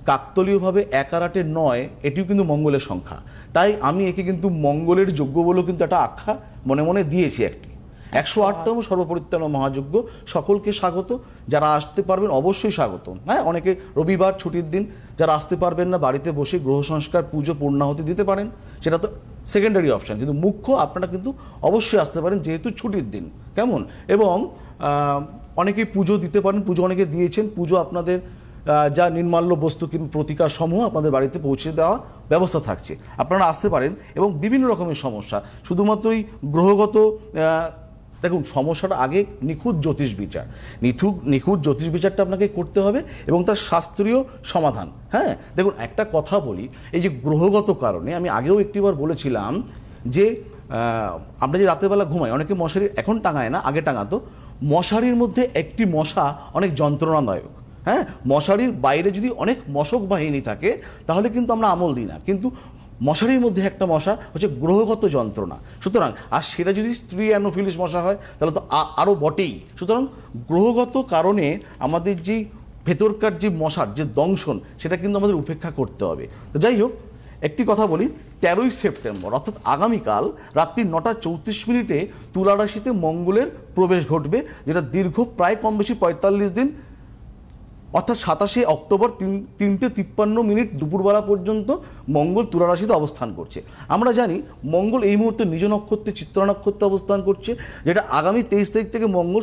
কাকতলীয়ভাবে ১ আর ৮-এর ৯ এটিও কিন্তু মঙ্গলের সংখ্যা। তাই আমি একে কিন্তু মঙ্গলের যজ্ঞ বলেও কিন্তু একটা আখ্যা মনে মনে দিয়েছি। একটি ১০৮তম সর্বপরিত্রাণ মহাযজ্ঞ। সকলকে স্বাগত, যারা আসতে পারবেন অবশ্যই স্বাগত। হ্যাঁ, অনেকে রবিবার ছুটির দিন, যারা আসতে পারবেন না বাড়িতে বসে গ্রহ সংস্কার পুজো পূর্ণাহুতি দিতে পারেন, সেটা তো সেকেন্ডারি অপশান। কিন্তু মুখ্য আপনারা কিন্তু অবশ্যই আসতে পারেন যেহেতু ছুটির দিন, কেমন। এবং অনেকেই পুজো দিতে পারেন, পুজো অনেকে দিয়েছেন। পুজো আপনাদের যা নির্মাল্য বস্তু কিংবা প্রতিকার সমূহ আপনাদের বাড়িতে পৌঁছে দেওয়া ব্যবস্থা থাকছে, আপনারা আসতে পারেন। এবং বিভিন্ন রকমের সমস্যা, শুধুমাত্রই গ্রহগত দেখুন, সমস্যাটা আগে নিখুঁত জ্যোতিষ বিচার, নিখুঁত জ্যোতিষ বিচারটা আপনাকে করতে হবে এবং তার শাস্ত্রীয় সমাধান। হ্যাঁ, দেখুন একটা কথা বলি, এই যে গ্রহগত কারণে আমি আগেও একটিবার বলেছিলাম যে আমরা যে রাতেরবেলা ঘুমাই, অনেকে মশারি এখন টাঙায় না, আগে টাঙাতো। মশারির মধ্যে একটি মশা অনেক যন্ত্রণাদায়ক। হ্যাঁ, মশারির বাইরে যদি অনেক মশক বাহিনী থাকে তাহলে কিন্তু আমরা আমল দিই না, কিন্তু মশারির মধ্যে একটা মশা হচ্ছে গ্রহগত যন্ত্রণা। সুতরাং আর সেটা যদি স্ত্রী অ্যানোফিলিস মশা হয় তাহলে তো আরও বটেই। সুতরাং গ্রহগত কারণে আমাদের যেই ভেতরকার যে মশার যে দংশন, সেটা কিন্তু আমাদের উপেক্ষা করতে হবে। তো যাই হোক, একটি কথা বলি, 13ই সেপ্টেম্বর অর্থাৎ আগামীকাল রাত্রি 9:34 তুলা রাশিতে মঙ্গলের প্রবেশ ঘটবে, যেটা দীর্ঘ প্রায় কম বেশি 45 দিন, অর্থাৎ 27শে অক্টোবর 3:53 দুপুরবেলা পর্যন্ত মঙ্গল তুলা রাশিতে অবস্থান করছে। আমরা জানি মঙ্গল এই মুহূর্তে নিজ নক্ষত্রে চিত্রা নক্ষত্রে অবস্থান করছে, যেটা আগামী 23 তারিখ থেকে মঙ্গল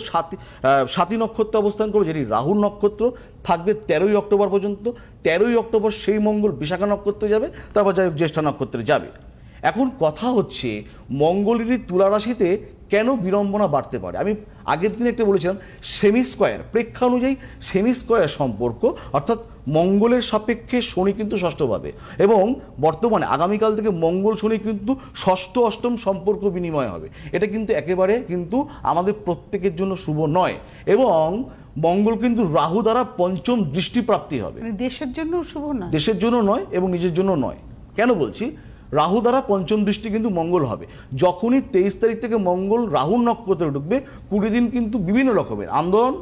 সাতী নক্ষত্রে অবস্থান করবে, যেটি রাহুর নক্ষত্র থাকবে 13ই অক্টোবর পর্যন্ত। 13ই অক্টোবর সেই মঙ্গল বিশাখা নক্ষত্রে যাবে, তারপর যাই হোক জ্যেষ্ঠা নক্ষত্রে যাবে। এখন কথা হচ্ছে মঙ্গলেরই তুলা রাশিতে কেন বিড়ম্বনা বাড়তে পারে। আমি আগের দিন একটা বলেছিলাম সেমি স্কোয়ার প্রেক্ষানুযায়ী সেমি স্কোয়ার সম্পর্ক, অর্থাৎ মঙ্গলের সাপেক্ষে শনি কিন্তু ষষ্ঠভাবে, এবং বর্তমানে আগামীকাল থেকে মঙ্গল শনি কিন্তু ষষ্ঠ অষ্টম সম্পর্ক বিনিময় হবে। এটা কিন্তু একেবারে কিন্তু আমাদের প্রত্যেকের জন্য শুভ নয়। এবং মঙ্গল কিন্তু রাহু দ্বারা পঞ্চম দৃষ্টিপ্রাপ্তি হবে, দেশের জন্য শুভ নয়, দেশের জন্য নয় এবং নিজের জন্য নয়। কেন বলছি? রাহু দ্বারা পঞ্চম দৃষ্টি কিন্তু মঙ্গল হবে। যখনই 23 তারিখ থেকে মঙ্গল রাহুর নক্ষত্রে ঢুকবে, 20 দিন কিন্তু বিভিন্ন রকমের আন্দোলন,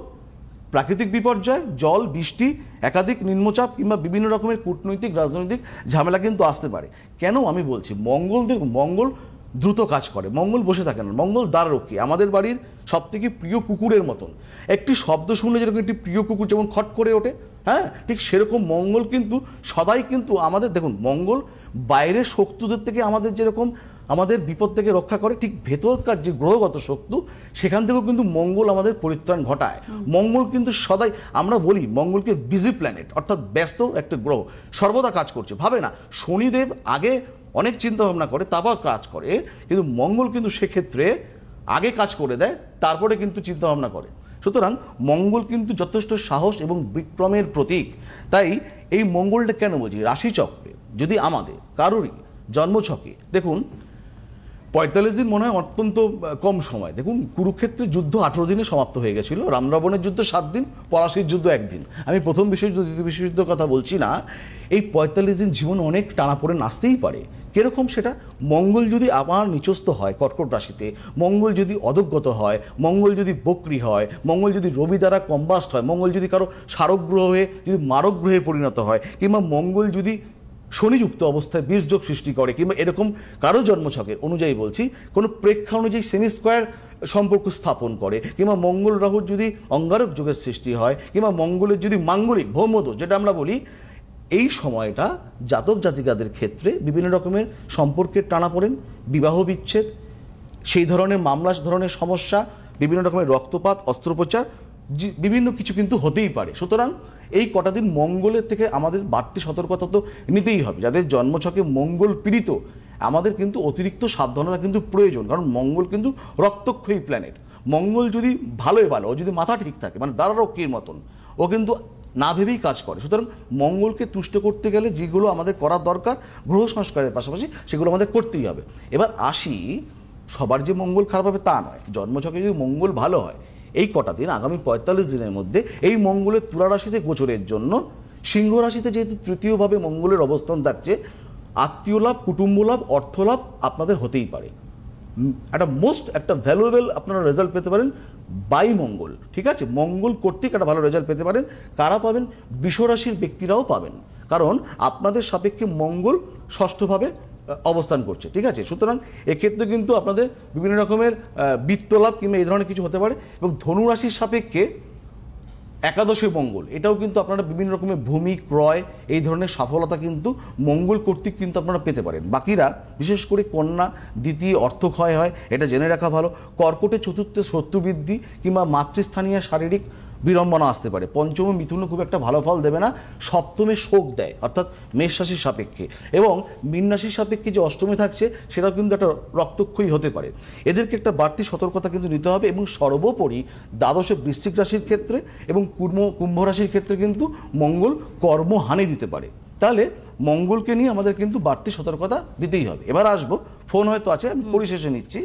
প্রাকৃতিক বিপর্যয়, জল বৃষ্টি, একাধিক নিম্নচাপ কিংবা বিভিন্ন রকমের কূটনৈতিক রাজনৈতিক ঝামেলা কিন্তু আসতে পারে। কেন আমি বলছি? মঙ্গল দ্রুত কাজ করে, মঙ্গল বসে থাকে না, মঙ্গল দ্বাররক্ষী, আমাদের বাড়ির সবথেকে প্রিয় কুকুরের মতন। একটি শব্দ শুনলে যেরকম একটি প্রিয় কুকুর যেমন খট করে ওঠে, হ্যাঁ, ঠিক সেরকম মঙ্গল কিন্তু সদাই কিন্তু আমাদের, দেখুন মঙ্গল বাইরের শত্রুদের থেকে আমাদের যেরকম আমাদের বিপদ থেকে রক্ষা করে, ঠিক ভেতরকার যে গ্রহগত শত্রু সেখান থেকেও কিন্তু মঙ্গল আমাদের পরিত্রাণ ঘটায়। মঙ্গল কিন্তু সদাই, আমরা বলি মঙ্গলকে বিজি প্ল্যানেট, অর্থাৎ ব্যস্ত একটা গ্রহ, সর্বদা কাজ করছে। ভাবে না শনিদেব আগে অনেক চিন্তা ভাবনা করে তারপর কাজ করে, কিন্তু মঙ্গল কিন্তু সেক্ষেত্রে আগে কাজ করে দেয়, তারপরে কিন্তু চিন্তা ভাবনা করে। সুতরাং মঙ্গল কিন্তু যথেষ্ট সাহস এবং বিক্রমের প্রতীক। তাই এই মঙ্গলটা কেন বলছি, রাশিচক্রে যদি আমাদের কারোরই জন্মছকে দেখুন 45 দিন মনে হয় অত্যন্ত কম সময়। দেখুন কুরুক্ষেত্রের যুদ্ধ 18 দিনে সমাপ্ত হয়ে গেছিল, রাম রাবণের যুদ্ধ 7 দিন, পলাশীর যুদ্ধ 1 দিন। আমি প্রথম বিশ্বযুদ্ধ দ্বিতীয় বিশ্বযুদ্ধের কথা বলছি না। এই 45 দিন জীবনে অনেক টানাপোড়েন আসতেই পারে। কিরকম সেটা? মঙ্গল যদি আবার নিচস্থ হয় কর্কট রাশিতে, মঙ্গল যদি অধঃগত হয়, মঙ্গল যদি বক্রী হয়, মঙ্গল যদি রবি দ্বারা কম্বাস্ট হয়, মঙ্গল যদি কারো সারক গ্রহ হয়ে যদি মারক গ্রহে পরিণত হয়, কিংবা মঙ্গল যদি শনিযুক্ত অবস্থায় বীজযোগ সৃষ্টি করে, কিংবা এরকম কারো জন্মছকের অনুযায়ী বলছি কোনো প্রেক্ষা অনুযায়ী সেমি স্কোয়ার সম্পর্ক স্থাপন করে, কিংবা মঙ্গল রাহুর যদি অঙ্গারক যোগের সৃষ্টি হয়, কিংবা মঙ্গলের যদি মাঙ্গলিক ভৌমদোষ যেটা আমরা বলি, এই সময়টা জাতক জাতিকাদের ক্ষেত্রে বিভিন্ন রকমের সম্পর্কের টানাপোড়েন, বিবাহ বিচ্ছেদ, সেই ধরনের মামলা ধরনের সমস্যা, বিভিন্ন রকমের রক্তপাত, অস্ত্রোপচার, বিভিন্ন কিছু কিন্তু হতেই পারে। সুতরাং এই কটা দিন মঙ্গলের থেকে আমাদের বাড়তি সতর্কতা তো নিতেই হবে। যাদের জন্মছকে মঙ্গল পীড়িত, আমাদের কিন্তু অতিরিক্ত সাবধানতা কিন্তু প্রয়োজন, কারণ মঙ্গল কিন্তু রক্তক্ষয়ী প্ল্যানেট। মঙ্গল যদি ভালোই ভালো, ও যদি মাথা ঠিক থাকে, মানে দ্বাররক্ষীর মতন, ও কিন্তু না ভেবেই কাজ করে। সুতরাং মঙ্গলকে তুষ্ট করতে গেলে যেগুলো আমাদের করার দরকার গ্রহ সংস্কারের পাশাপাশি, সেগুলো আমাদের করতেই হবে। এবার আসি, সবার যে মঙ্গল খারাপ হবে তা নয়। জন্মছকে যদি মঙ্গল ভালো হয়, এই কটা দিন আগামী 45 দিনের মধ্যে এই মঙ্গলের তুলা রাশিতে গোচরের জন্য সিংহ রাশিতে যেহেতু তৃতীয়ভাবে মঙ্গলের অবস্থান থাকছে, আত্মীয় লাভ, কুটুম্ব লাভ, অর্থ লাভ আপনাদের হতেই পারে। একটা মোস্ট একটা ভ্যালুয়েবল আপনারা রেজাল্ট পেতে পারেন বাই মঙ্গল, ঠিক আছে? মঙ্গল কর্তৃক একটা ভালো রেজাল্ট পেতে পারেন। কারা পাবেন? বৃষরাশির ব্যক্তিরাও পাবেন, কারণ আপনাদের সাপেক্ষে মঙ্গল ষষ্ঠভাবে অবস্থান করছে, ঠিক আছে? সুতরাং এক্ষেত্রে কিন্তু আপনাদের বিভিন্ন রকমের বিত্তলাভ কিংবা এই ধরনের কিছু হতে পারে। এবং ধনুরাশির সাপেক্ষে একাদশে মঙ্গল, এটাও কিন্তু আপনারা বিভিন্ন রকমের ভূমি ক্রয় এই ধরনের সফলতা কিন্তু মঙ্গল কর্তৃক কিন্তু আপনারা পেতে পারেন। বাকিরা বিশেষ করে কন্যা দ্বিতীয় অর্থক্ষয় হয়, এটা জেনে রাখা ভালো। কর্কটে চতুর্থে শত্রু বৃদ্ধি কিংবা মাতৃস্থানীয় শারীরিক বিড়ম্বনা আসতে পারে। পঞ্চমে মিথুনে খুব একটা ভালো ফল দেবে না। সপ্তমে শোক দেয়, অর্থাৎ মেষ রাশির সাপেক্ষে। এবং মীন রাশির সাপেক্ষে যে অষ্টমে থাকছে সেটাও কিন্তু একটা রক্তক্ষয়ী হতে পারে। এদেরকে একটা বাড়তি সতর্কতা কিন্তু নিতে হবে। এবং সর্বোপরি দ্বাদশে বৃশ্চিক রাশির ক্ষেত্রে এবং কুম্ভ রাশির ক্ষেত্রে কিন্তু মঙ্গল কর্মহানি দিতে পারে। তাহলে মঙ্গলকে নিয়ে আমাদের কিন্তু বাড়তি সতর্কতা দিতেই হবে। এবার আসবো, ফোন হয়তো আছে, আমি পরিশেষে নিচ্ছি।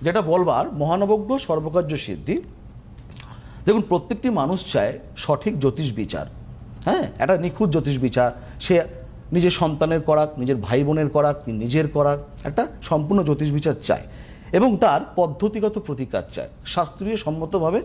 যেটা বলবার, মহানবগ্য সর্বকার্য সিদ্ধি। দেখুন, প্রত্যেকটি মানুষ চায় সঠিক জ্যোতিষ বিচার, হ্যাঁ, একটা নিখুঁত জ্যোতিষ বিচার। সে নিজের সন্তানের করাক, নিজের ভাই বোনের করাক, নিজের করাক, একটা সম্পূর্ণ জ্যোতিষ বিচার চায় এবং তার পদ্ধতিগত প্রতিকার চায়, শাস্ত্রীয় সম্মতভাবে